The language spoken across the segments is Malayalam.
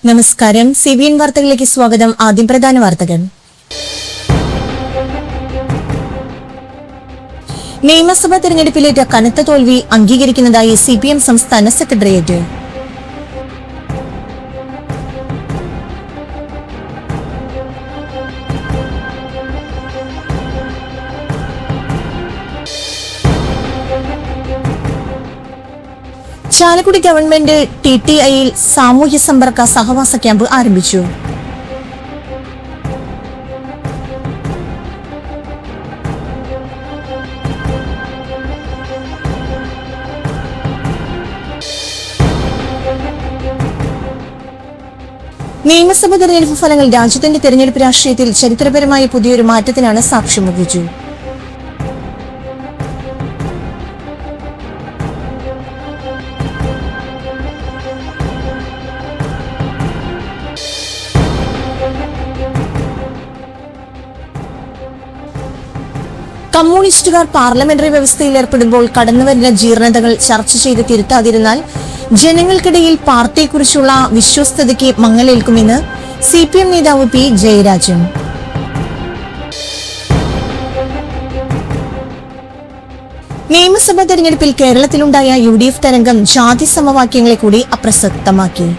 നമസ്കാരം. CBN വാർത്തകളിലേക്ക് സ്വാഗതം. ആദ്യം പ്രധാന വാർത്തകൾ. നിയമസഭാ തെരഞ്ഞെടുപ്പിലേറ്റ കനത്ത തോൽവി അംഗീകരിക്കുന്നതായി CPM സംസ്ഥാന സെക്രട്ടേറിയറ്റ്. ചാലക്കുടി ഗവൺമെന്റ് TTIയിൽ സാമൂഹ്യ സമ്പർക്ക സഹവാസ ക്യാമ്പ് ആരംഭിച്ചു. നിയമസഭാ തെരഞ്ഞെടുപ്പ് ഫലങ്ങൾ രാജ്യത്തിന്റെ തെരഞ്ഞെടുപ്പ് രാഷ്ട്രീയത്തിൽ ചരിത്രപരമായ പുതിയൊരു മാറ്റത്തിനാണ് സാക്ഷ്യം വഹിച്ചു. കമ്മ്യൂണിസ്റ്റുകാർ പാർലമെന്ററി വ്യവസ്ഥയിൽ ഏർപ്പെടുമ്പോൾ കടന്നുവരുന്ന ജീർണതകൾ ചർച്ച ചെയ്ത് തിരുത്താതിരുന്നാൽ ജനങ്ങൾക്കിടയിൽ പാർട്ടിയെക്കുറിച്ചുള്ള വിശ്വസ്തതയ്ക്ക് മങ്ങലേൽക്കുമെന്ന് CPM നേതാവ് P. ജയരാജൻ. നിയമസഭാ തെരഞ്ഞെടുപ്പിൽ കേരളത്തിലുണ്ടായ UDF തരംഗം ജാതി സമവാക്യങ്ങളെ കൂടി അപ്രസക്തമാക്കി.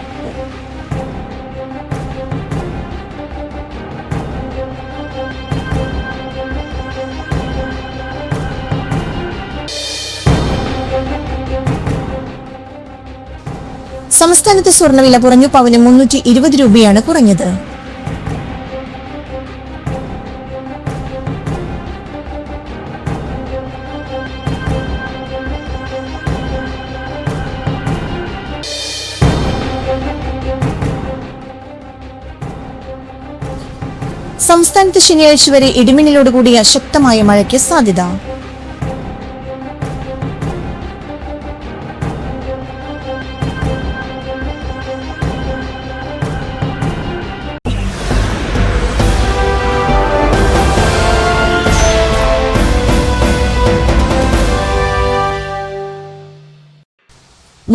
സംസ്ഥാനത്ത് സ്വർണ്ണവില കുറഞ്ഞു. പവന് 320 രൂപയാണ് കുറഞ്ഞത്. സംസ്ഥാനത്ത് ശനിയാഴ്ച വരെ ഇടിമിന്നലോടുകൂടിയ ശക്തമായ മഴയ്ക്ക് സാധ്യത.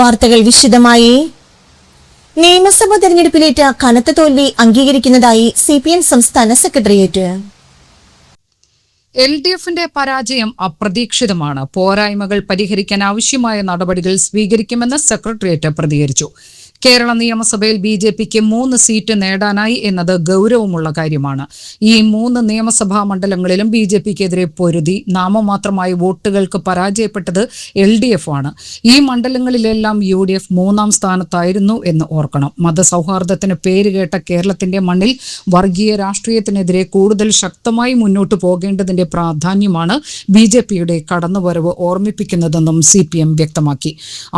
വാർത്തകൾ വിശദമായി. നിയമസഭാ തെരഞ്ഞെടുപ്പിലേറ്റ കനത്ത തോൽവി അംഗീകരിക്കുന്നതായി CPM സംസ്ഥാന സെക്രട്ടേറിയറ്റ്. LDFന്റെ പരാജയം അപ്രതീക്ഷിതമാണ്. പോരായ്മകൾ പരിഹരിക്കാൻ ആവശ്യമായ നടപടികൾ സ്വീകരിക്കുമെന്ന് സെക്രട്ടേറിയറ്റ് പ്രതികരിച്ചു. കേരള നിയമസഭയിൽ BJPക്ക് 3 സീറ്റ് നേടാനായി എന്നത് ഗൗരവമുള്ള കാര്യമാണ്. ഈ 3 നിയമസഭാ മണ്ഡലങ്ങളിലും BJPക്കെതിരെ പൊരുതി നാമമാത്രമായി വോട്ടുകൾക്ക് പരാജയപ്പെട്ടത് LDF ആണ്. ഈ മണ്ഡലങ്ങളിലെല്ലാം UDF 3ാം സ്ഥാനത്തായിരുന്നു എന്ന് ഓർക്കണം. മതസൗഹാർദ്ദത്തിന് പേരുകേട്ട കേരളത്തിന്റെ മണ്ണിൽ വർഗീയ രാഷ്ട്രീയത്തിനെതിരെ കൂടുതൽ ശക്തമായി മുന്നോട്ടു പോകേണ്ടതിന്റെ പ്രാധാന്യമാണ് BJPയുടെ കടന്നുവരവ് ഓർമ്മിപ്പിക്കുന്നതെന്നും CPM വ്യക്തമാക്കി.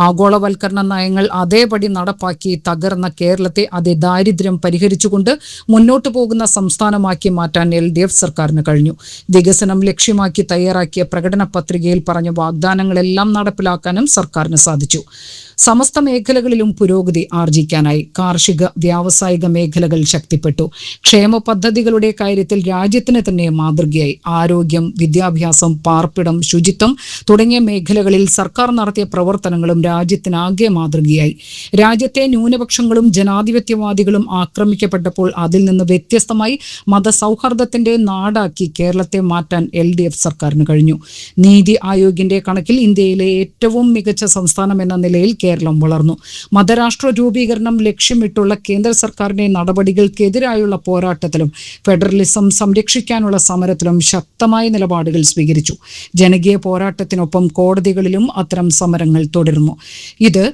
ആഗോളവൽക്കരണ നയങ്ങൾ അതേപടി നടപ്പാക്കി തകർന്ന കേരളത്തെ അതിദാരിദ്ര്യം പരിഹരിച്ചുകൊണ്ട് മുന്നോട്ടു പോകുന്ന സംസ്ഥാനമാക്കി മാറ്റാൻ LDF സർക്കാരിന് കഴിഞ്ഞു. വികസനം ലക്ഷ്യമാക്കി തയ്യാറാക്കിയ പ്രകടന പത്രികയിൽ പറഞ്ഞ വാഗ്ദാനങ്ങളെല്ലാം നടപ്പിലാക്കാനും സർക്കാരിന് സാധിച്ചു. സമസ്ത മേഖലകളിലും പുരോഗതി ആർജിക്കാനായി. കാർഷിക വ്യാവസായിക മേഖലകൾ ശക്തിപ്പെട്ടു. ക്ഷേമ പദ്ധതികളുടെ കാര്യത്തിൽ രാജ്യത്തിന് തന്നെ മാതൃകയായി. ആരോഗ്യം, വിദ്യാഭ്യാസം, പാർപ്പിടം, ശുചിത്വം തുടങ്ങിയ മേഖലകളിൽ സർക്കാർ നടത്തിയ പ്രവർത്തനങ്ങളും രാജ്യത്തിനാകെ മാതൃകയായി. രാജ്യത്തെ ന്യൂനപക്ഷങ്ങളും ജനാധിപത്യവാദികളും ആക്രമിക്കപ്പെട്ടപ്പോൾ അതിൽ നിന്ന് വ്യത്യസ്തമായി മതസൗഹാർദ്ദത്തിന്റെ നാടാക്കി കേരളത്തെ മാറ്റാൻ LDF സർക്കാരിന് കഴിഞ്ഞു. നീതി ആയോഗിന്റെ കണക്കിൽ ഇന്ത്യയിലെ ഏറ്റവും മികച്ച സംസ്ഥാനം എന്ന നിലയിൽ കേരളം വളർന്നു. മതരാഷ്ട്ര രൂപീകരണം ലക്ഷ്യമിട്ടുള്ള കേന്ദ്ര സർക്കാരിന്റെ നടപടികൾക്കെതിരായുള്ള പോരാട്ടത്തിലും ഫെഡറലിസം സംരക്ഷിക്കാനുള്ള സമരത്തിലും ശക്തമായ നിലപാടുകൾ സ്വീകരിച്ചു. ജനകീയ പോരാട്ടത്തിനൊപ്പം കോടതികളിലും അത്തരം സമരങ്ങൾ തുടരുന്നു. ഇത്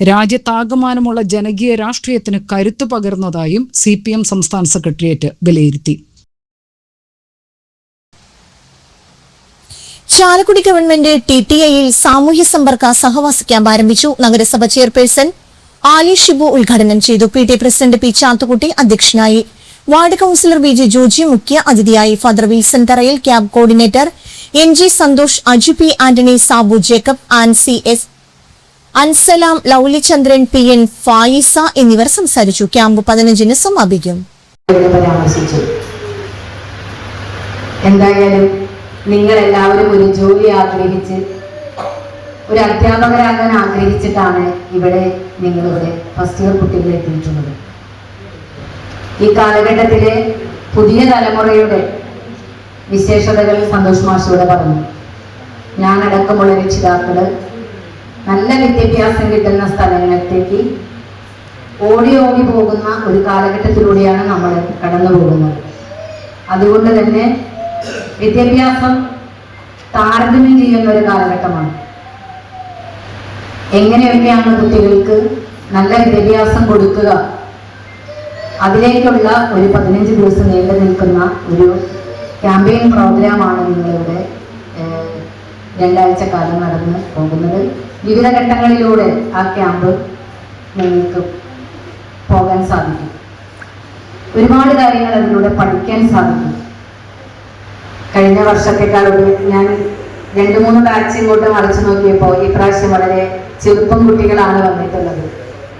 രാജ്യത്താകമാനമുള്ള ജനകീയ രാഷ്ട്രീയത്തിന് കരുത്തു പകർന്നതായും CPM സംസ്ഥാന സെക്രട്ടേറിയറ്റ് വിലയിരുത്തി. ചാലക്കുടി ഗവൺമെന്റ് TTIയിൽ സാമൂഹ്യ സമ്പർക്ക സഹവാസ ക്യാമ്പ് ആരംഭിച്ചു. നഗരസഭ ചെയർപേഴ്സൺ ആലി ഷിബു ഉദ്ഘാടനം ചെയ്തു. PT president P. ചാത്തുകുട്ടി അധ്യക്ഷനായി. വാർഡ് കൌൺസിലർ BJ ജോജി മുഖ്യ അതിഥിയായി. Father Wilson Tharayil, camp coordinator NG Santhosh, Aju P. Antony, Sabu Jacob, CS Ansalam, Lovely Chandran, PN Fayiza എന്നിവർ സംസാരിച്ചു. ക്യാമ്പ് 15-ന് സമാപിക്കും. എന്തായാലും നിങ്ങൾ എല്ലാവരും ഒരു ജോലി ആഗ്രഹിച്ച് ഒരു അധ്യാപകരാകാൻ ആഗ്രഹിച്ചിട്ടാണ് നിങ്ങളിവിടെ ഫസ്റ്റ് ഇയർ കുട്ടികളെ എത്തിയിട്ടുള്ളത്. ഈ കാലഘട്ടത്തിലെ പുതിയ തലമുറയുടെ വിശേഷതകൾ സന്തോഷ് മാഷിലൂടെ പറഞ്ഞു. ഞാനടക്കമുള്ള രക്ഷിതാക്കള് നല്ല വിദ്യാഭ്യാസം കിട്ടുന്ന സ്ഥലങ്ങളിലേക്ക് ഓടി ഓടി പോകുന്ന ഒരു കാലഘട്ടത്തിലൂടെയാണ് നമ്മൾ കടന്നു പോകുന്നത്. അതുകൊണ്ട് തന്നെ വിദ്യാഭ്യാസം താരതമ്യം ചെയ്യുന്ന ഒരു കാലഘട്ടമാണ്. എങ്ങനെയൊക്കെയാണ് കുട്ടികൾക്ക് നല്ല വിദ്യാഭ്യാസം കൊടുക്കുക, അതിലേക്കുള്ള ഒരു 15 ദിവസം നീണ്ടു നിൽക്കുന്ന ഒരു ക്യാമ്പയിൻ പ്രോഗ്രാമാണ് നിങ്ങളിവിടെ 2 ആഴ്ച കാലം നടന്ന് പോകുന്നത്. വിവിധ ഘട്ടങ്ങളിലൂടെ ആ ക്യാമ്പ് നിങ്ങൾക്ക് പോകാൻ സാധിക്കും. ഒരുപാട് കാര്യങ്ങൾ അതിലൂടെ പഠിക്കാൻ സാധിക്കും. കഴിഞ്ഞ വർഷത്തെക്കാൾ ഞാൻ 2-3 ബാച്ച് ഇങ്ങോട്ട് മറിച്ചു നോക്കിയപ്പോൾ ഈ പ്രാവശ്യം വളരെ ചെറുപ്പം കുട്ടികളാണ് വന്നിട്ടുള്ളത്.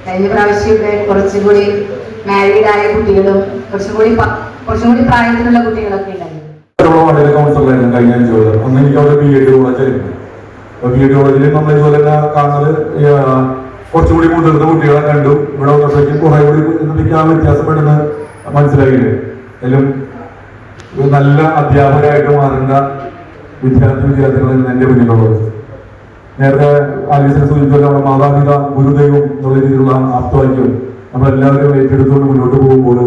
കഴിഞ്ഞ പ്രാവശ്യം ഇവിടെ കുറച്ചും കൂടി മാരീഡായ കുട്ടികളും കുറച്ചും കൂടി പ്രായത്തിലുള്ള കുട്ടികളൊക്കെ ഉണ്ടായിരുന്നു. കഴിഞ്ഞ 5 കൊല്ലം അന്ന് എനിക്ക് അവിടെ BEd കോളേജായിരുന്നു. BEd കോളേജിൽ നമ്മൾ ഇതുപോലെ തന്നെ കാണുന്നത് കുറച്ചുകൂടി മുതിർന്ന കുട്ടികളെ കണ്ടു. ഇവിടെ വന്നപ്പോഴേക്കും കുറെ കൂടി എനിക്ക് ആ വ്യത്യാസപ്പെടുന്ന മനസ്സിലായില്ലേ. അതിലും നല്ല അധ്യാപകരായിട്ട് മാറേണ്ട വിദ്യാർത്ഥികളാണ് എന്റെ മുന്നിലുള്ളത്. നേരത്തെ ആലീസിനെ സൂചിപ്പിച്ച നമ്മുടെ മാതാപിതാ ഗുരുദൈവം എന്നുള്ള രീതിയിലുള്ള ആപ്തവാക്യം നമ്മളെല്ലാവരും ഏറ്റെടുത്തുകൊണ്ട് മുന്നോട്ട് പോകുമ്പോൾ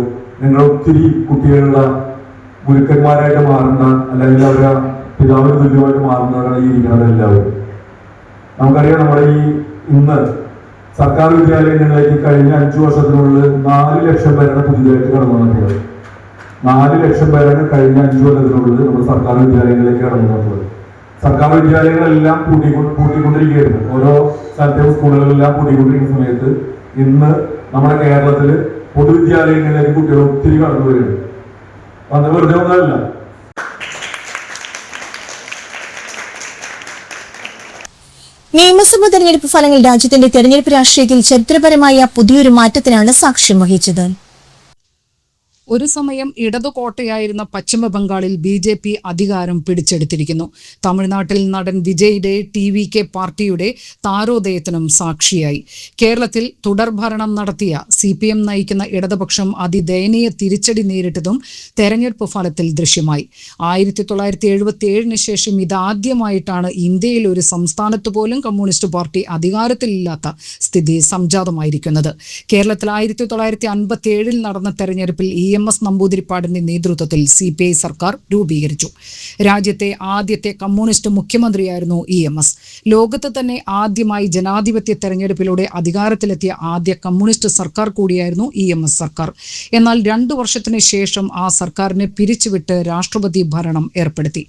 നിങ്ങൾ ഒത്തിരി കുട്ടികളുടെ ഗുരുക്കന്മാരായിട്ട് മാറുന്ന, അല്ലെങ്കിൽ അവരുടെ പിതാവിന് തുല്യമായിട്ട് മാറുന്നവരാണ് ഈ ഇരിക്കുന്നത് എല്ലാവരും. നമുക്കറിയാം, നമ്മുടെ ഈ ഇന്ന് സർക്കാർ വിദ്യാലയങ്ങളിലേക്ക് കഴിഞ്ഞ 5 വർഷത്തിനുള്ളിൽ 4 ലക്ഷം പേരാണ് പുതിയതായിട്ട് കടന്നു വന്നിട്ടുള്ളത്. 4 ലക്ഷം പേരാണ് കഴിഞ്ഞ 5 കൊല്ലത്തിനുള്ളിൽ നമ്മുടെ സർക്കാർ വിദ്യാലയങ്ങളിലേക്ക് കടന്നു വന്നിട്ടുള്ളത്. സർക്കാർ വിദ്യാലയങ്ങളെല്ലാം പൂട്ടിക്കൊണ്ടിരിക്കുകയായിരുന്നു. ഓരോ സ്ഥലത്തെയും സ്കൂളുകളെല്ലാം പൂട്ടിക്കൊണ്ടിരിക്കുന്ന സമയത്ത് ഇന്ന് നമ്മുടെ കേരളത്തിൽ പൊതുവിദ്യാലയങ്ങളിലേക്ക് കുട്ടികൾ ഒത്തിരി കടന്നു വരികയാണ്. അത് വെറുതെ ഒന്നല്ല. നിയമസഭാ തെരഞ്ഞെടുപ്പ് ഫലങ്ങൾ രാജ്യത്തിന്റെ തെരഞ്ഞെടുപ്പ് രാഷ്ട്രീയത്തിൽ ചരിത്രപരമായ പുതിയൊരു മാറ്റത്തിനാണ് സാക്ഷ്യം വഹിച്ചത്. ഒരു സമയം ഇടതുകോട്ടയായിരുന്ന പശ്ചിമ ബംഗാളിൽ BJP അധികാരം പിടിച്ചെടുത്തിരിക്കുന്നു. തമിഴ്നാട്ടിൽ നടൻ വിജയുടെ TVK പാർട്ടിയുടെ താരോദയത്തിനും സാക്ഷിയായി. കേരളത്തിൽ തുടർഭരണം നടത്തിയ CPM നയിക്കുന്ന ഇടതുപക്ഷം അതിദയനീയ തിരിച്ചടി നേരിട്ടതും തെരഞ്ഞെടുപ്പ് ഫലത്തിൽ ദൃശ്യമായി. 1977 ശേഷം ഇതാദ്യമായിട്ടാണ് ഇന്ത്യയിൽ ഒരു സംസ്ഥാനത്ത് പോലും കമ്മ്യൂണിസ്റ്റ് പാർട്ടി അധികാരത്തിലില്ലാത്ത സ്ഥിതി സംജാതമായിരിക്കുന്നത്. കേരളത്തിൽ 1957 നടന്ന തെരഞ്ഞെടുപ്പിൽ EMS നമ്പൂതിരിപ്പാടിന്റെ നേതൃത്വത്തിൽ CPI സർക്കാർ രൂപീകരിച്ചു. രാജ്യത്തെ ആദ്യത്തെ കമ്മ്യൂണിസ്റ്റ് മുഖ്യമന്ത്രിയായിരുന്നു EMS. ലോകത്ത് തന്നെ ആദ്യമായി ജനാധിപത്യ തെരഞ്ഞെടുപ്പിലൂടെ അധികാരത്തിലെത്തിയ ആദ്യ കമ്മ്യൂണിസ്റ്റ് സർക്കാർ കൂടിയായിരുന്നു EMS സർക്കാർ. എന്നാൽ 2 വർഷത്തിന് ശേഷം ആ സർക്കാരിനെ പിരിച്ചുവിട്ട് രാഷ്ട്രപതി ഭരണം ഏർപ്പെടുത്തി.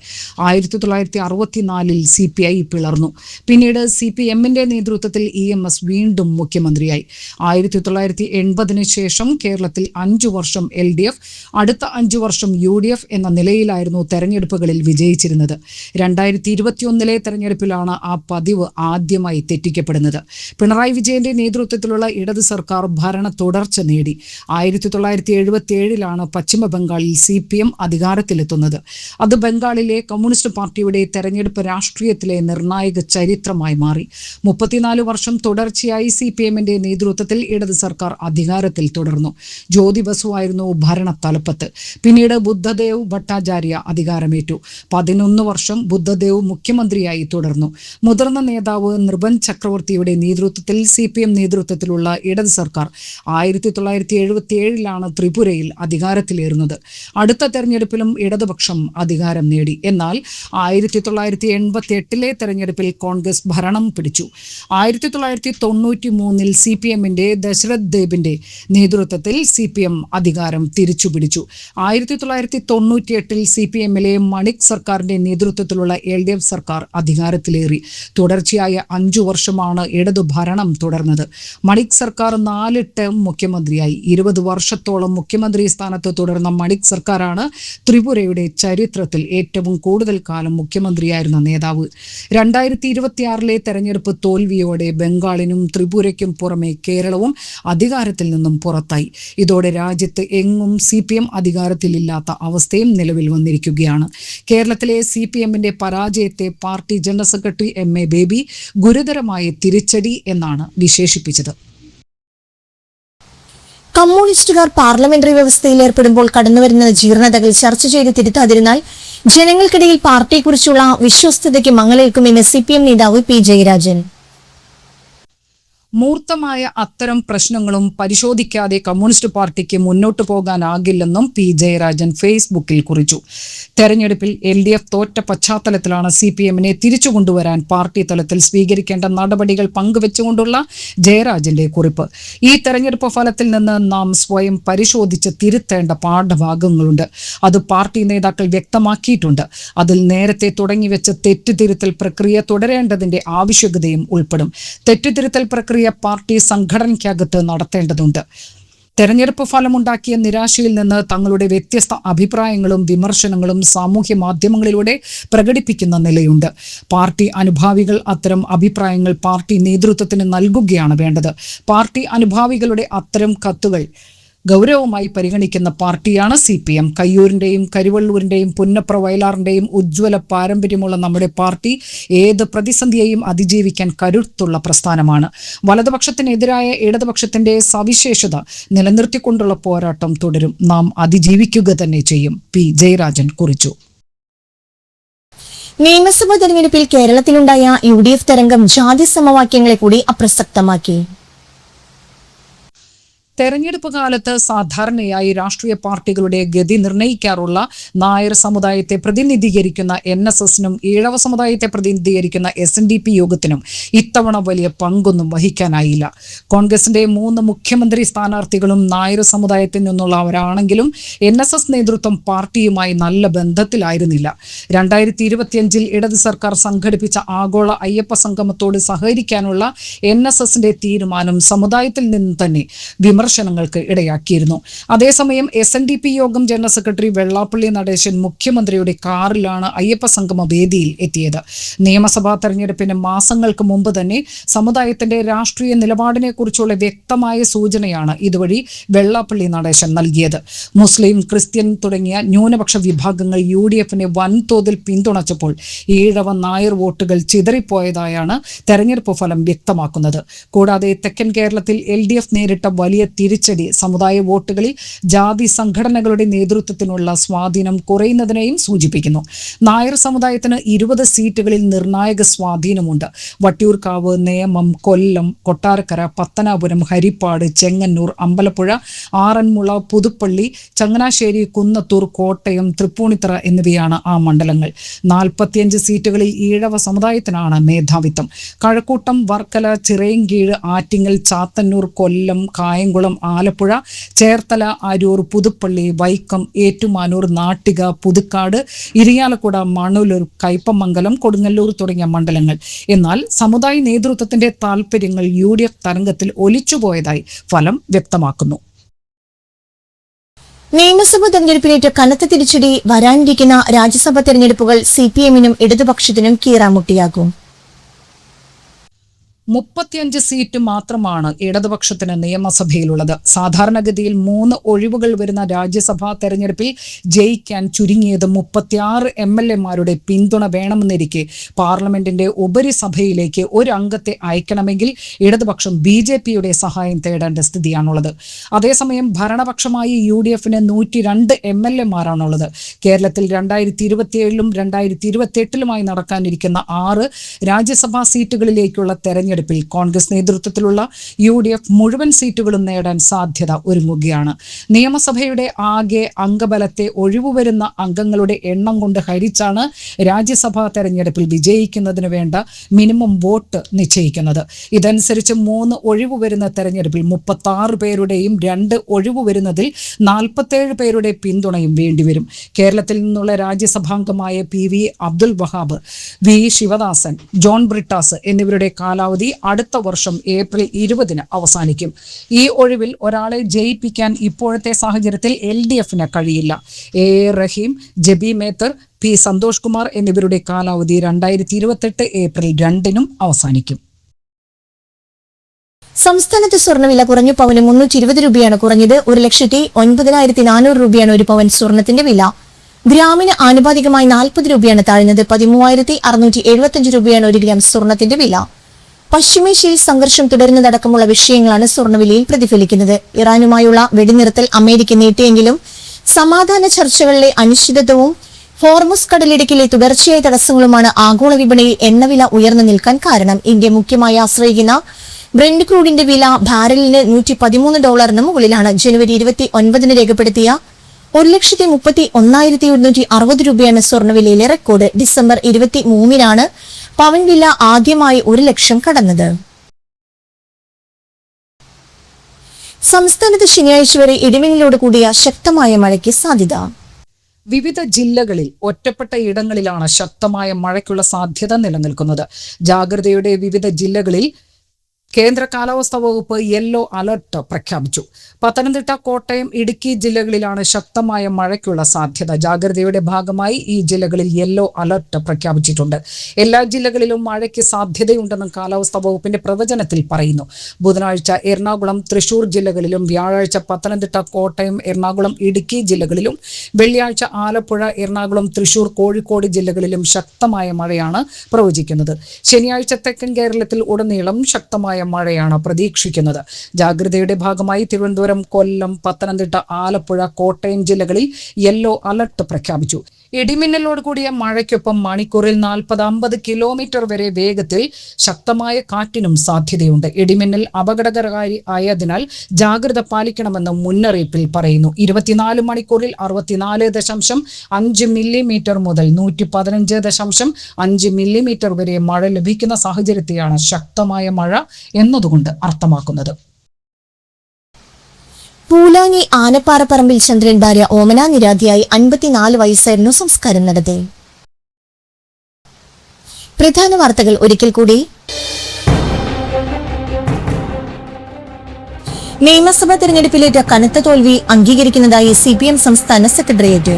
1964 CPI പിളർന്നു. പിന്നീട് CPM-ന്റെ നേതൃത്വത്തിൽ EMS വീണ്ടും മുഖ്യമന്ത്രിയായി. 1980 ശേഷം കേരളത്തിൽ 5 വർഷം LDF, അടുത്ത 5 വർഷം UDF എന്ന നിലയിലായിരുന്നു തെരഞ്ഞെടുപ്പുകളിൽ വിജയിച്ചിരുന്നത്. 2021 തെരഞ്ഞെടുപ്പിലാണ് ആ പതിവ് ആദ്യമായി തെറ്റിക്കപ്പെടുന്നത്. പിണറായി വിജയന്റെ നേതൃത്വത്തിലുള്ള ഇടത് സർക്കാർ ഭരണ തുടർച്ച നേടി. 1977 പശ്ചിമ ബംഗാളിൽ CPM അധികാരത്തിലെത്തുന്നത്. അത് ബംഗാളിലെ കമ്മ്യൂണിസ്റ്റ് പാർട്ടിയുടെ തെരഞ്ഞെടുപ്പ് രാഷ്ട്രീയത്തിലെ നിർണായക ചരിത്രമായി മാറി. 34 വർഷം തുടർച്ചയായി CPM-ന്റെ നേതൃത്വത്തിൽ ഇടത് സർക്കാർ അധികാരത്തിൽ തുടർന്നു. ജ്യോതി ബസുവായിരുന്നു ഭരണ തലപ്പത്ത്. പിന്നീട് ബുദ്ധദേവ് ഭട്ടാചാര്യ അധികാരമേറ്റു. 11 വർഷം ബുദ്ധദേവ് മുഖ്യമന്ത്രിയായി തുടർന്നു. മുതിർന്ന നേതാവ് നൃപൻ ചക്രവർത്തിയുടെ നേതൃത്വത്തിൽ CPM നേതൃത്വത്തിലുള്ള ഇടത് സർക്കാർ 1977 ത്രിപുരയിൽ അധികാരത്തിലേറുന്നത്. അടുത്ത തെരഞ്ഞെടുപ്പിലും ഇടതുപക്ഷം അധികാരം നേടി. എന്നാൽ 1988 തെരഞ്ഞെടുപ്പിൽ കോൺഗ്രസ് ഭരണം പിടിച്ചു. 1993 CPM-ന്റെ ദശരഥ് ദേബിന്റെ നേതൃത്വത്തിൽ CPM അധികാരം തിരിച്ചുപിടിച്ചു. 1998 CPM-ലെ മണിക് സർക്കാരിന്റെ നേതൃത്വത്തിലുള്ള LDF സർക്കാർ അധികാരത്തിലേറി. തുടർച്ചയായ 5 വർഷമാണ് ഇടതു ഭരണം തുടർന്നത്. മണിക് സർക്കാർ 4 ടേം മുഖ്യമന്ത്രിയായി. 20 വർഷത്തോളം മുഖ്യമന്ത്രി സ്ഥാനത്ത് തുടർന്ന മണിക് സർക്കാരാണ് ത്രിപുരയുടെ ചരിത്രത്തിൽ ഏറ്റവും കൂടുതൽ കാലം മുഖ്യമന്ത്രിയായിരുന്ന നേതാവ്. 2026 തെരഞ്ഞെടുപ്പ് തോൽവിയോടെ ബംഗാളിനും ത്രിപുരയ്ക്കും പുറമെ കേരളവും അധികാരത്തിൽ നിന്നും പുറത്തായി. ഇതോടെ രാജ്യത്ത് എങ്ങും CPM അധികാരത്തിലില്ലാത്ത അവസ്ഥയും നിലവിൽ വന്നിരിക്കുകയാണ്. കേരളത്തിലെ CPM-ന്റെ പരാജയത്തെ party general secretary MA baby ഗുരുതരമായ തിരിച്ചടി എന്നാണ് വിശേഷിപ്പിച്ചത്. കമ്മ്യൂണിസ്റ്റുകാർ പാർലമെന്ററി വ്യവസ്ഥയിൽ ഏർപ്പെടുമ്പോൾ കടന്നുവരുന്ന ജീർണതകൾ ചർച്ച ചെയ്ത് തിരുത്താതിരുന്നാൽ ജനങ്ങൾക്കിടയിൽ പാർട്ടിയെക്കുറിച്ചുള്ള വിശ്വസ്തതയ്ക്ക് മങ്ങലേൽക്കുമെന്ന് CPM നേതാവ് P. ജയരാജൻ. മൂർത്തമായ അത്തരം പ്രശ്നങ്ങളും പരിശോധിക്കാതെ കമ്മ്യൂണിസ്റ്റ് പാർട്ടിക്ക് മുന്നോട്ടു പോകാനാകില്ലെന്നും P. ജയരാജൻ ഫേസ്ബുക്കിൽ കുറിച്ചു. തെരഞ്ഞെടുപ്പിൽ LDF തോറ്റ പശ്ചാത്തലത്തിലാണ് CPM-നെ തിരിച്ചു കൊണ്ടുവരാൻ പാർട്ടി തലത്തിൽ സ്വീകരിക്കേണ്ട നടപടികൾ പങ്കുവെച്ചുകൊണ്ടുള്ള ജയരാജന്റെ കുറിപ്പ്. ഈ തെരഞ്ഞെടുപ്പ് ഫലത്തിൽ നിന്ന് നാം സ്വയം പരിശോധിച്ച് തിരുത്തേണ്ട പാഠഭാഗങ്ങളുണ്ട്. അത് പാർട്ടി നേതാക്കൾ വ്യക്തമാക്കിയിട്ടുണ്ട്. അതിൽ നേരത്തെ തുടങ്ങിവെച്ച തെറ്റുതിരുത്തൽ പ്രക്രിയ തുടരേണ്ടതിന്റെ ആവശ്യകതയും ഉൾപ്പെടും. തെറ്റുതിരുത്തൽ പ്രക്രിയ പാർട്ടി സംഘടനയ്ക്കകത്ത് നടത്തേണ്ടതുണ്ട്. തെരഞ്ഞെടുപ്പ് ഫലമുണ്ടാക്കിയ നിരാശയിൽ നിന്ന് തങ്ങളുടെ വ്യത്യസ്ത അഭിപ്രായങ്ങളും വിമർശനങ്ങളും സാമൂഹ്യ മാധ്യമങ്ങളിലൂടെ പ്രകടിപ്പിക്കുന്ന നിലയുണ്ട്. പാർട്ടി അനുഭാവികൾ അത്തരം അഭിപ്രായങ്ങൾ പാർട്ടി നേതൃത്വത്തിന് നൽകുകയാണ് വേണ്ടത്. പാർട്ടി അനുഭാവികളുടെ അത്തരം കത്തുകൾ ഗൗരവമായി പരിഗണിക്കുന്ന പാർട്ടിയാണ് CPM. കയ്യൂരിന്റെയും കരിവള്ളൂരിന്റെയും പുന്നപ്ര വയലാറിന്റെയും ഉജ്ജ്വല പാരമ്പര്യമുള്ള നമ്മുടെ പാർട്ടി ഏത് പ്രതിസന്ധിയെയും അതിജീവിക്കാൻ കരുത്തുള്ള പ്രസ്ഥാനമാണ്. വലതുപക്ഷത്തിനെതിരായ ഇടതുപക്ഷത്തിന്റെ സവിശേഷത നിലനിർത്തിക്കൊണ്ടുള്ള പോരാട്ടം തുടരും. നാം അതിജീവിക്കുക തന്നെ ചെയ്യും. P. ജയരാജൻ കുറിച്ചു. നിയമസഭാ തെരഞ്ഞെടുപ്പിൽ കേരളത്തിലുണ്ടായ UDF തരംഗം ജാതി സമവാക്യങ്ങളെ കൂടി അപ്രസക്തമാക്കി. തെരഞ്ഞെടുപ്പ് കാലത്ത് സാധാരണയായി രാഷ്ട്രീയ പാർട്ടികളുടെ ഗതി നിർണ്ണയിക്കാറുള്ള നായർ സമുദായത്തെ പ്രതിനിധീകരിക്കുന്ന NSSനും ഈഴവ സമുദായത്തെ പ്രതിനിധീകരിക്കുന്ന SNDP യോഗത്തിനും ഇത്തവണ വലിയ പങ്കൊന്നും വഹിക്കാനായില്ല. കോൺഗ്രസിന്റെ 3 മുഖ്യമന്ത്രി സ്ഥാനാർത്ഥികളും നായർ സമുദായത്തിൽ നിന്നുള്ളവരാണെങ്കിലും NSS നേതൃത്വം പാർട്ടിയുമായി നല്ല ബന്ധത്തിലായിരുന്നില്ല. 2025 ഇടത് സർക്കാർ സംഘടിപ്പിച്ച ആഗോള അയ്യപ്പ സംഗമത്തോട് സഹകരിക്കാനുള്ള NSSന്റെ തീരുമാനം സമുദായത്തിൽ നിന്ന് തന്നെ വിമർശനങ്ങൾക്ക് ഇടയാക്കിയിരുന്നു. അതേസമയം SNDP യോഗം ജനറൽ സെക്രട്ടറി വെള്ളാപ്പള്ളി നടേശൻ മുഖ്യമന്ത്രിയുടെ കാറിലാണ് അയ്യപ്പ സംഗമ വേദിയിൽ എത്തിയത്. നിയമസഭാ തെരഞ്ഞെടുപ്പിന് മാസങ്ങൾക്ക് മുമ്പ് തന്നെ സമുദായത്തിന്റെ രാഷ്ട്രീയ നിലപാടിനെ കുറിച്ചുള്ള വ്യക്തമായ സൂചനയാണ് ഇതുവഴി വെള്ളാപ്പള്ളി നടേശൻ നൽകിയത്. മുസ്ലിം, ക്രിസ്ത്യൻ തുടങ്ങിയ ന്യൂനപക്ഷ വിഭാഗങ്ങൾ UDFനെ വൻതോതിൽ പിന്തുണച്ചപ്പോൾ ഈഴവ നായർ വോട്ടുകൾ ചിതറിപ്പോയതായാണ് തെരഞ്ഞെടുപ്പ് ഫലം വ്യക്തമാക്കുന്നത്. കൂടാതെ തെക്കൻ കേരളത്തിൽ LDF നേരിട്ട വലിയ തിരിച്ചടി സമുദായ വോട്ടുകളിൽ ജാതി സംഘടനകളുടെ നേതൃത്വത്തിനുള്ള സ്വാധീനം കുറയുന്നതിനെയും സൂചിപ്പിക്കുന്നു. നായർ സമുദായത്തിന് 20 സീറ്റുകളിൽ നിർണായക സ്വാധീനമുണ്ട്. വട്ടിയൂർക്കാവ്, നേമം, കൊല്ലം, കൊട്ടാരക്കര, പത്തനാപുരം, ഹരിപ്പാട്, ചെങ്ങന്നൂർ, അമ്പലപ്പുഴ, ആറന്മുള, പുതുപ്പള്ളി, ചങ്ങനാശ്ശേരി, കുന്നത്തൂർ, കോട്ടയം, തൃപ്പൂണിത്തറ എന്നിവയാണ് ആ മണ്ഡലങ്ങൾ. 45 സീറ്റുകളിൽ ഈഴവ സമുദായത്തിനാണ് മേധാവിത്വം. കഴക്കൂട്ടം, വർക്കല, ചിറയൻകീഴ്, ആറ്റിങ്ങൽ, ചാത്തന്നൂർ, കൊല്ലം, കായംകുളം, ആലപ്പുഴ, ചേർത്തല, അരൂർ, പുതുപ്പള്ളി, വൈക്കം, ഏറ്റുമാനൂർ, നാട്ടിക, പുതുക്കാട്, ഇരിയാലക്കുട, മണലൂർ, കയ്പമംഗലം, കൊടുങ്ങല്ലൂർ തുടങ്ങിയ മണ്ഡലങ്ങൾ. എന്നാൽ സമുദായ നേതൃത്വത്തിന്റെ താൽപര്യങ്ങൾ UDF തരംഗത്തിൽ ഒലിച്ചുപോയതായി ഫലം വ്യക്തമാക്കുന്നു. നിയമസഭാ തെരഞ്ഞെടുപ്പിനേറ്റ കനത്ത തിരിച്ചടി വരാനിരിക്കുന്ന രാജ്യസഭാ തെരഞ്ഞെടുപ്പുകൾ CPM-നും ഇടതുപക്ഷത്തിനും കീറാമുട്ടിയാകും. 35 സീറ്റ് മാത്രമാണ് ഇടതുപക്ഷത്തിന് നിയമസഭയിലുള്ളത്. സാധാരണഗതിയിൽ 3 ഒഴിവുകൾ വരുന്ന രാജ്യസഭാ തെരഞ്ഞെടുപ്പിൽ ജയിക്കാൻ ചുരുങ്ങിയത് 36 MLA-മാരുടെ പിന്തുണ വേണമെന്നിരിക്കെ പാർലമെന്റിന്റെ ഉപരിസഭയിലേക്ക് ഒരു അംഗത്തെ അയക്കണമെങ്കിൽ ഇടതുപക്ഷം BJP-യുടെ സഹായം തേടേണ്ട സ്ഥിതിയാണുള്ളത്. അതേസമയം ഭരണപക്ഷമായി UDF-ന് 102 MLA-മാരാണുള്ളത്. കേരളത്തിൽ 2027-ലും 2028-ലുമായി നടക്കാനിരിക്കുന്ന 6 രാജ്യസഭാ സീറ്റുകളിലേക്കുള്ള തെരഞ്ഞെടുപ്പിൽ കോൺഗ്രസ് നേതൃത്വത്തിലുള്ള UDF മുഴുവൻ സീറ്റുകളും നേടാൻ സാധ്യത ഒരുങ്ങുകയാണ്. നിയമസഭയുടെ ആകെ അംഗബലത്തെ ഒഴിവുവരുന്ന അംഗങ്ങളുടെ എണ്ണം കൊണ്ട് ഹരിച്ചാണ് രാജ്യസഭാ തെരഞ്ഞെടുപ്പിൽ വിജയിക്കുന്നതിന് വേണ്ട മിനിമം വോട്ട് നിശ്ചയിക്കുന്നത്. ഇതനുസരിച്ച് 3 ഒഴിവ് വരുന്ന തെരഞ്ഞെടുപ്പിൽ 36 പേരുടെയും 2 ഒഴിവ് വരുന്നതിൽ 47 പേരുടെ പിന്തുണയും വേണ്ടിവരും. കേരളത്തിൽ നിന്നുള്ള രാജ്യസഭാംഗമായ PV അബ്ദുൽ വഹാബ്, V ശിവദാസൻ, ജോൺ ബ്രിട്ടാസ് എന്നിവരുടെ കാലാവധി അടുത്ത വർഷം ഏപ്രിൽ 20-ന് അവസാനിക്കും. ഈ ഒഴിവിൽ ഒരാളെ ജയിപ്പിക്കാൻ ഇപ്പോഴത്തെ സാഹചര്യത്തിൽ LDF-ന് കഴിയില്ല. A. Rahim, Jebi Mather, P. Santhosh Kumar എന്നിവരുടെ കാലാവധി 2028 ഏപ്രിൽ 2-നും അവസാനിക്കും. സംസ്ഥാനത്ത് സ്വർണ്ണവില കുറഞ്ഞു. പവന് 320 രൂപയാണ് കുറഞ്ഞത്. 1,09,400 രൂപയാണ് ഒരു പവൻ സ്വർണത്തിന്റെ വില. ഗ്രാമിന് ആനുപാതികമായി 40 രൂപയാണ് താഴ്ന്നത്. 13,675 രൂപയാണ് 1 ഗ്രാം സ്വർണത്തിന്റെ വില. പശ്ചിമേഷ്യയിൽ സംഘർഷം തുടരുന്നതടക്കമുള്ള വിഷയങ്ങളാണ് സ്വർണ്ണവിലയിൽ പ്രതിഫലിക്കുന്നത്. ഇറാനുമായുള്ള വെടിനിർത്തൽ അമേരിക്ക നീട്ടിയെങ്കിലും സമാധാന ചർച്ചകളിലെ അനിശ്ചിതത്വവും ഹോർമുസ് കടലിടുക്കിലെ തുടർച്ചയായ തടസ്സങ്ങളുമാണ് ആഗോള വിപണിയിൽ എണ്ണവില ഉയർന്നു നിൽക്കാൻ കാരണം. ഇന്ത്യ മുഖ്യമായി ആശ്രയിക്കുന്ന ബ്രെന്റ് ക്രൂഡിന്റെ വില ബാരലിന് $113 മുകളിലാണ്. ജനുവരി 29 രേഖപ്പെടുത്തിയ 1,31,160 രൂപയാണ് സ്വർണ്ണവിലയിലെ റെക്കോർഡ്. ഡിസംബർ 23 പവൻ വില ആദ്യമായി 1 ലക്ഷം കടന്നത്. സംസ്ഥാനത്ത് ശനിയാഴ്ച വരെ ഇടിമിന്നലോട് കൂടിയ ശക്തമായ മഴയ്ക്ക് സാധ്യത. വിവിധ ജില്ലകളിൽ ഒറ്റപ്പെട്ട ഇടങ്ങളിലാണ് ശക്തമായ മഴയ്ക്കുള്ള സാധ്യത നിലനിൽക്കുന്നത്. ജാഗ്രതയുടെ വിവിധ ജില്ലകളിൽ കേന്ദ്ര കാലാവസ്ഥാ വകുപ്പ് യെല്ലോ അലർട്ട് പ്രഖ്യാപിച്ചു. പത്തനംതിട്ട, കോട്ടയം, ഇടുക്കി ജില്ലകളിലാണ് ശക്തമായ മഴയ്ക്കുള്ള സാധ്യത. ജാഗ്രതയുടെ ഭാഗമായി ഈ ജില്ലകളിൽ യെല്ലോ അലർട്ട് പ്രഖ്യാപിച്ചിട്ടുണ്ട്. എല്ലാ ജില്ലകളിലും മഴയ്ക്ക് സാധ്യതയുണ്ടെന്നും കാലാവസ്ഥാ വകുപ്പിന്റെ പ്രവചനത്തിൽ പറയുന്നു. ബുധനാഴ്ച എറണാകുളം, തൃശൂർ ജില്ലകളിലും വ്യാഴാഴ്ച പത്തനംതിട്ട, കോട്ടയം, എറണാകുളം, ഇടുക്കി ജില്ലകളിലും വെള്ളിയാഴ്ച ആലപ്പുഴ, എറണാകുളം, തൃശൂർ, കോഴിക്കോട് ജില്ലകളിലും ശക്തമായ മഴയാണ് പ്രവചിക്കുന്നത്. ശനിയാഴ്ച തെക്കൻ കേരളത്തിൽ ഉടനീളം ശക്തമായ മഴയാണ് പ്രതീക്ഷിക്കുന്നത്. ജാഗ്രതയുടെ ഭാഗമായി തിരുവനന്തപുരം, കൊല്ലം, പത്തനംതിട്ട, ആലപ്പുഴ, കോട്ടയം ജില്ലകളിൽ യെല്ലോ അലർട്ട് പ്രഖ്യാപിച്ചു. ഇടിമിന്നലോട് കൂടിയ മഴയ്ക്കൊപ്പം മണിക്കൂറിൽ 40-50 കിലോമീറ്റർ വരെ വേഗത്തിൽ ശക്തമായ കാറ്റിനും സാധ്യതയുണ്ട്. ഇടിമിന്നൽ അപകടകരമായി ആയതിനാൽ ജാഗ്രത പാലിക്കണമെന്ന് മുന്നറിയിപ്പിൽ പറയുന്നു. 24 മണിക്കൂറിൽ 64.5 മില്ലിമീറ്റർ മുതൽ 115.5 മില്ലിമീറ്റർ വരെ മഴ ലഭിക്കുന്ന സാഹചര്യത്തെയാണ് ശക്തമായ മഴ എന്നതുകൊണ്ട് അർത്ഥമാക്കുന്നത്. പൂലാങ്ങി ആനപ്പാറപ്പറമ്പിൽ ചന്ദ്രൻ ഭാര്യ ഓമന നിര്യാതയായി. 54 വയസ്സായിരുന്നു. സംസ്കാരം നടത്തി. പ്രധാന വാർത്തകൾ ഒരിക്കൽ കൂടി. നിയമസഭാ തെരഞ്ഞെടുപ്പിലേറ്റ കനത്ത തോൽവി അംഗീകരിക്കുന്നതായി CPM സംസ്ഥാന സെക്രട്ടേറിയറ്റ്.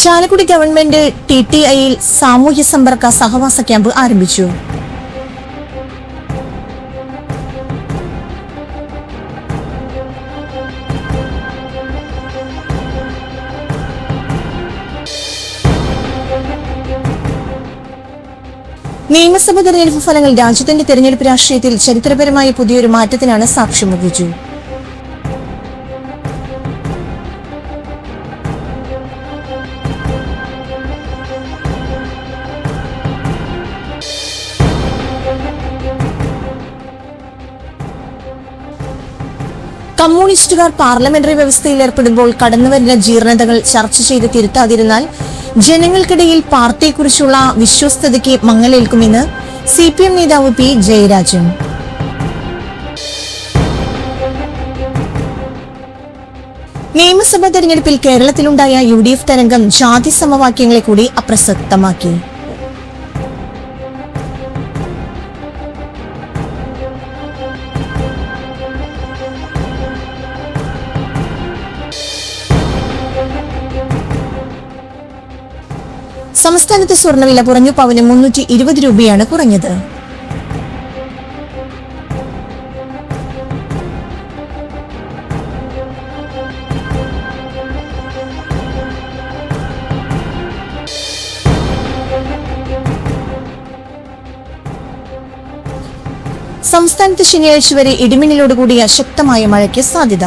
ചാലക്കുടി ഗവൺമെന്റ് TTIയിൽ സാമൂഹ്യ സമ്പർക്ക സഹവാസ ക്യാമ്പ് ആരംഭിച്ചു. നിയമസഭാ തെരഞ്ഞെടുപ്പ് ഫലങ്ങൾ രാജ്യത്തിന്റെ തെരഞ്ഞെടുപ്പ് രാഷ്ട്രീയത്തിൽ ചരിത്രപരമായ പുതിയൊരു മാറ്റത്തിനാണ് സാക്ഷ്യം വഹിച്ചു. കമ്മ്യൂണിസ്റ്റുകാർ പാർലമെന്ററി വ്യവസ്ഥയിൽ ഏർപ്പെടുമ്പോൾ കടന്നുവരുന്ന ജീർണതകൾ ചർച്ച ചെയ്ത് തിരുത്താതിരുന്നാൽ ജനങ്ങൾക്കിടയിൽ പാർട്ടിയെക്കുറിച്ചുള്ള വിശ്വസ്തതയ്ക്ക് മങ്ങലേൽക്കുമെന്ന് CPM നേതാവ് P. ജയരാജൻ. നിയമസഭാ തെരഞ്ഞെടുപ്പിൽ കേരളത്തിലുണ്ടായ UDF തരംഗം ജാതി സമവാക്യങ്ങളെ കൂടി അപ്രസക്തമാക്കി. സംസ്ഥാനത്ത് സ്വർണ്ണവില കുറഞ്ഞു. പവന് 320 രൂപയാണ് കുറഞ്ഞത്. സംസ്ഥാനത്ത് ശനിയാഴ്ച വരെ ഇടിമിന്നലോട് കൂടിയ ശക്തമായ മഴയ്ക്ക് സാധ്യത.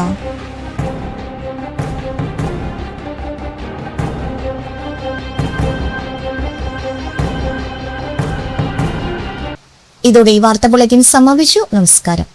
ഇതോടെ ഈ വാർത്താ ബുള്ളറ്റിൻ സമാപിച്ചു. നമസ്കാരം.